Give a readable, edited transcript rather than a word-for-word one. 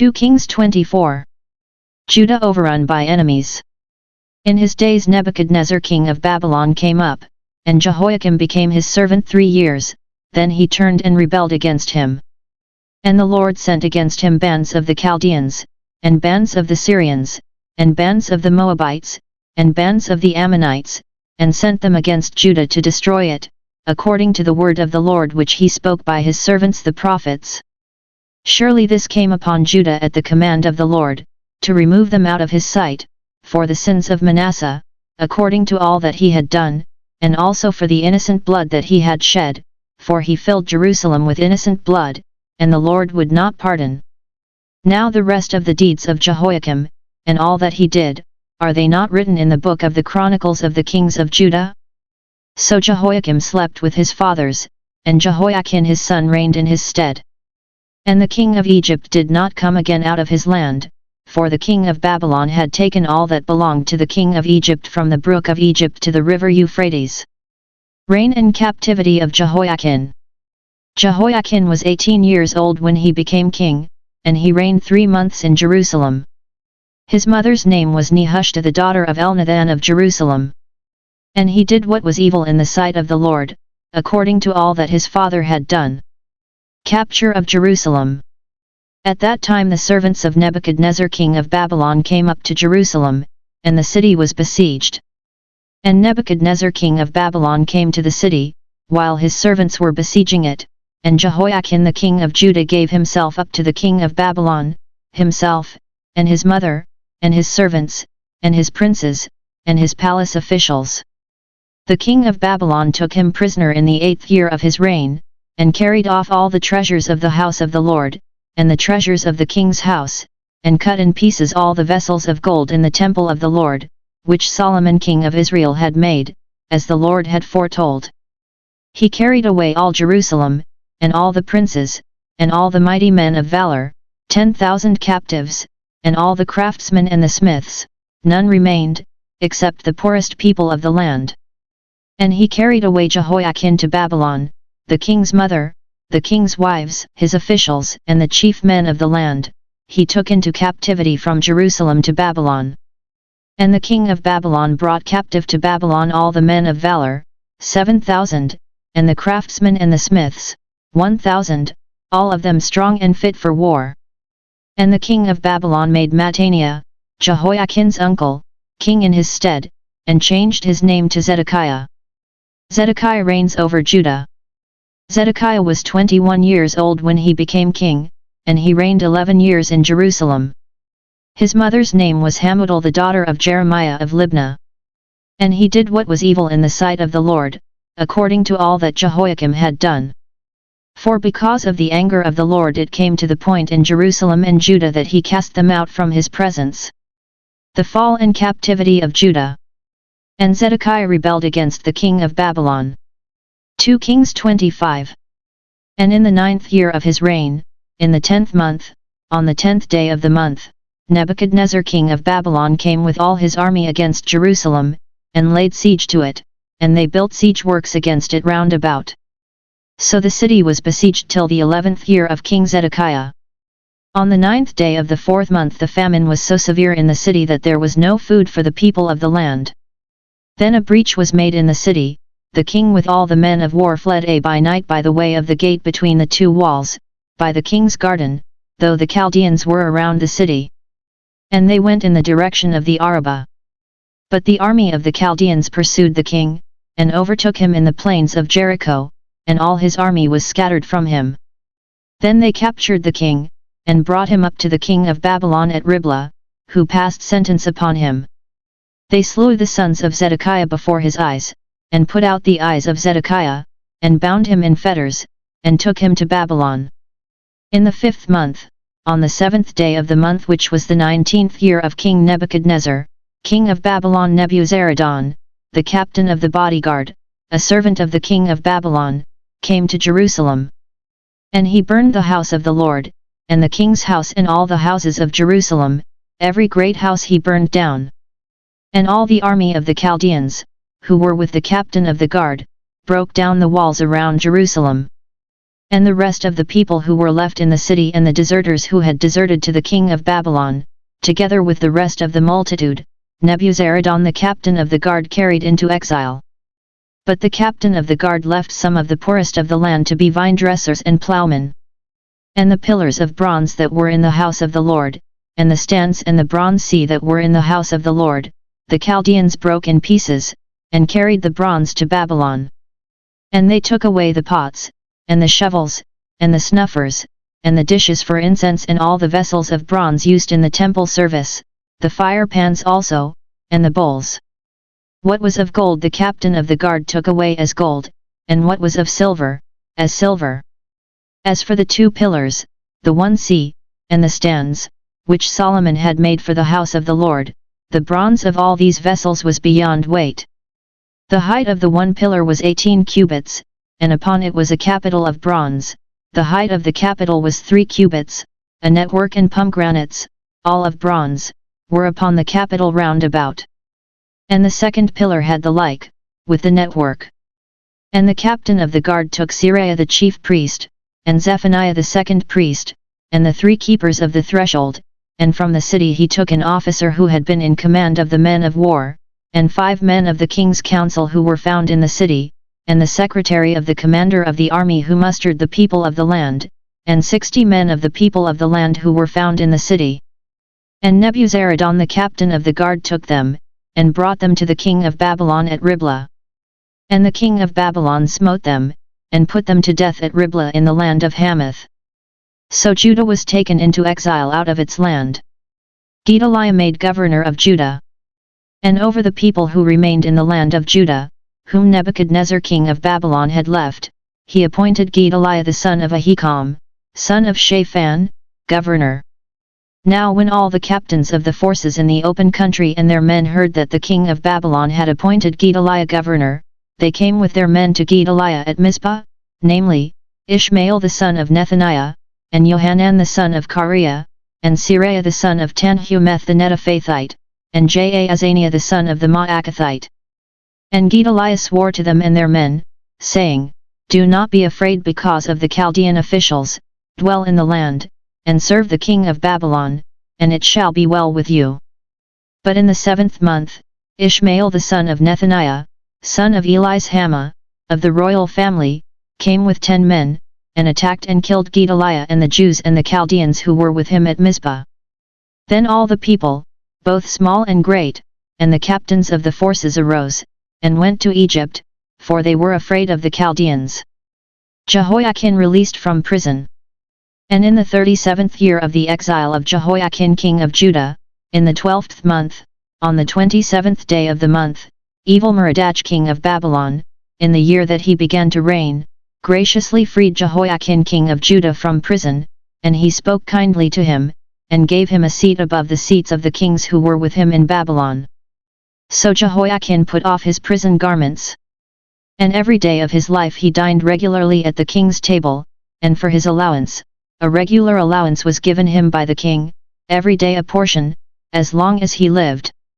2 Kings 24. Judah overrun by enemies. In his days Nebuchadnezzar king of Babylon came up, and Jehoiakim became his servant 3 years, then he turned and rebelled against him. And the Lord sent against him bands of the Chaldeans, and bands of the Syrians, and bands of the Moabites, and bands of the Ammonites, and sent them against Judah to destroy it, according to the word of the Lord which he spoke by his servants the prophets. Surely this came upon Judah at the command of the Lord, to remove them out of his sight, for the sins of Manasseh, according to all that he had done, and also for the innocent blood that he had shed, for he filled Jerusalem with innocent blood, and the Lord would not pardon. Now the rest of the deeds of Jehoiakim, and all that he did, are they not written in the book of the Chronicles of the kings of Judah? So Jehoiakim slept with his fathers, and Jehoiachin his son reigned in his stead. And the king of Egypt did not come again out of his land, for the king of Babylon had taken all that belonged to the king of Egypt from the brook of Egypt to the river Euphrates. Reign and captivity of Jehoiachin. Jehoiachin was 18 years old when he became king, and he reigned 3 months in Jerusalem. His mother's name was Nehushta the daughter of Elnathan of Jerusalem. And he did what was evil in the sight of the Lord, according to all that his father had done. Capture of Jerusalem. At that time the servants of Nebuchadnezzar king of Babylon came up to Jerusalem, and the city was besieged. And Nebuchadnezzar king of Babylon came to the city, while his servants were besieging it, and Jehoiachin the king of Judah gave himself up to the king of Babylon, himself, and his mother, and his servants, and his princes, and his palace officials. The king of Babylon took him prisoner in the 8th year of his reign, and carried off all the treasures of the house of the Lord, and the treasures of the king's house, and cut in pieces all the vessels of gold in the temple of the Lord, which Solomon king of Israel had made, as the Lord had foretold. He carried away all Jerusalem, and all the princes, and all the mighty men of valor, 10,000 captives, and all the craftsmen and the smiths, none remained, except the poorest people of the land. And he carried away Jehoiachin to Babylon, the king's mother, the king's wives, his officials, and the chief men of the land, he took into captivity from Jerusalem to Babylon. And the king of Babylon brought captive to Babylon all the men of valor, 7,000, and the craftsmen and the smiths, 1,000, all of them strong and fit for war. And the king of Babylon made Mattaniah, Jehoiachin's uncle, king in his stead, and changed his name to Zedekiah. Zedekiah reigns over Judah. Zedekiah was 21 years old when he became king, and he reigned 11 years in Jerusalem. His mother's name was Hamutal the daughter of Jeremiah of Libnah. And he did what was evil in the sight of the Lord, according to all that Jehoiakim had done. For because of the anger of the Lord it came to the point in Jerusalem and Judah that he cast them out from his presence. The fall and captivity of Judah. And Zedekiah rebelled against the king of Babylon. 2 Kings 25. And in the 9th year of his reign, in the 10th month, on the 10th day of the month, Nebuchadnezzar king of Babylon came with all his army against Jerusalem, and laid siege to it, and they built siege works against it round about. So the city was besieged till the 11th year of King Zedekiah. On the 9th day of the 4th month the famine was so severe in the city that there was no food for the people of the land. Then a breach was made in the city, the king with all the men of war fled by night by the way of the gate between the 2 walls, by the king's garden, though the Chaldeans were around the city. And they went in the direction of the Arabah. But the army of the Chaldeans pursued the king, and overtook him in the plains of Jericho, and all his army was scattered from him. Then they captured the king, and brought him up to the king of Babylon at Riblah, who passed sentence upon him. They slew the sons of Zedekiah before his eyes, and put out the eyes of Zedekiah, and bound him in fetters, and took him to Babylon. In the 5th month, on the 7th day of the month which was the 19th year of King Nebuchadnezzar, king of Babylon, Nebuzaradan, the captain of the bodyguard, a servant of the king of Babylon, came to Jerusalem. And he burned the house of the Lord, and the king's house and all the houses of Jerusalem, every great house he burned down. And all the army of the Chaldeans, who were with the captain of the guard, broke down the walls around Jerusalem. And the rest of the people who were left in the city and the deserters who had deserted to the king of Babylon, together with the rest of the multitude, Nebuzaradan the captain of the guard carried into exile. But the captain of the guard left some of the poorest of the land to be vine dressers and plowmen. And the pillars of bronze that were in the house of the Lord, and the stands and the bronze sea that were in the house of the Lord, the Chaldeans broke in pieces, and carried the bronze to Babylon. And they took away the pots, and the shovels, and the snuffers, and the dishes for incense and all the vessels of bronze used in the temple service, the fire pans also, and the bowls. What was of gold the captain of the guard took away as gold, and what was of silver, as silver. As for the 2 pillars, the 1 sea, and the stands, which Solomon had made for the house of the Lord, the bronze of all these vessels was beyond weight. The height of the 1 pillar was 18 cubits, and upon it was a capital of bronze, the height of the capital was 3 cubits, a network and pomegranates, all of bronze, were upon the capital round about. And the 2nd pillar had the like, with the network. And the captain of the guard took Seraiah the chief priest, and Zephaniah the 2nd priest, and the 3 keepers of the threshold, and from the city he took an officer who had been in command of the men of war, and 5 men of the king's council who were found in the city, and the secretary of the commander of the army who mustered the people of the land, and 60 men of the people of the land who were found in the city. And Nebuzaradan the captain of the guard took them, and brought them to the king of Babylon at Riblah. And the king of Babylon smote them, and put them to death at Riblah in the land of Hamath. So Judah was taken into exile out of its land. Gedaliah made governor of Judah. And over the people who remained in the land of Judah, whom Nebuchadnezzar king of Babylon had left, he appointed Gedaliah the son of Ahikam, son of Shaphan, governor. Now when all the captains of the forces in the open country and their men heard that the king of Babylon had appointed Gedaliah governor, they came with their men to Gedaliah at Mizpah, namely, Ishmael the son of Nethaniah, and Johanan the son of Kareah, and Seraiah the son of Tanhumeth the Netophathite, and Jaazaniah the son of the Maacathite. And Gedaliah swore to them and their men, saying, Do not be afraid because of the Chaldean officials, dwell in the land, and serve the king of Babylon, and it shall be well with you. But in the 7th month, Ishmael the son of Nethaniah, son of Elishama, of the royal family, came with 10 men, and attacked and killed Gedaliah and the Jews and the Chaldeans who were with him at Mizpah. Then all the people, both small and great, and the captains of the forces arose, and went to Egypt, for they were afraid of the Chaldeans. Jehoiachin released from prison. And in the 37th year of the exile of Jehoiachin king of Judah, in the 12th month, on the 27th day of the month, Evil-Merodach king of Babylon, in the year that he began to reign, graciously freed Jehoiachin king of Judah from prison, and he spoke kindly to him, and gave him a seat above the seats of the kings who were with him in Babylon. So Jehoiachin put off his prison garments. And every day of his life he dined regularly at the king's table, and for his allowance, a regular allowance was given him by the king, every day a portion, as long as he lived.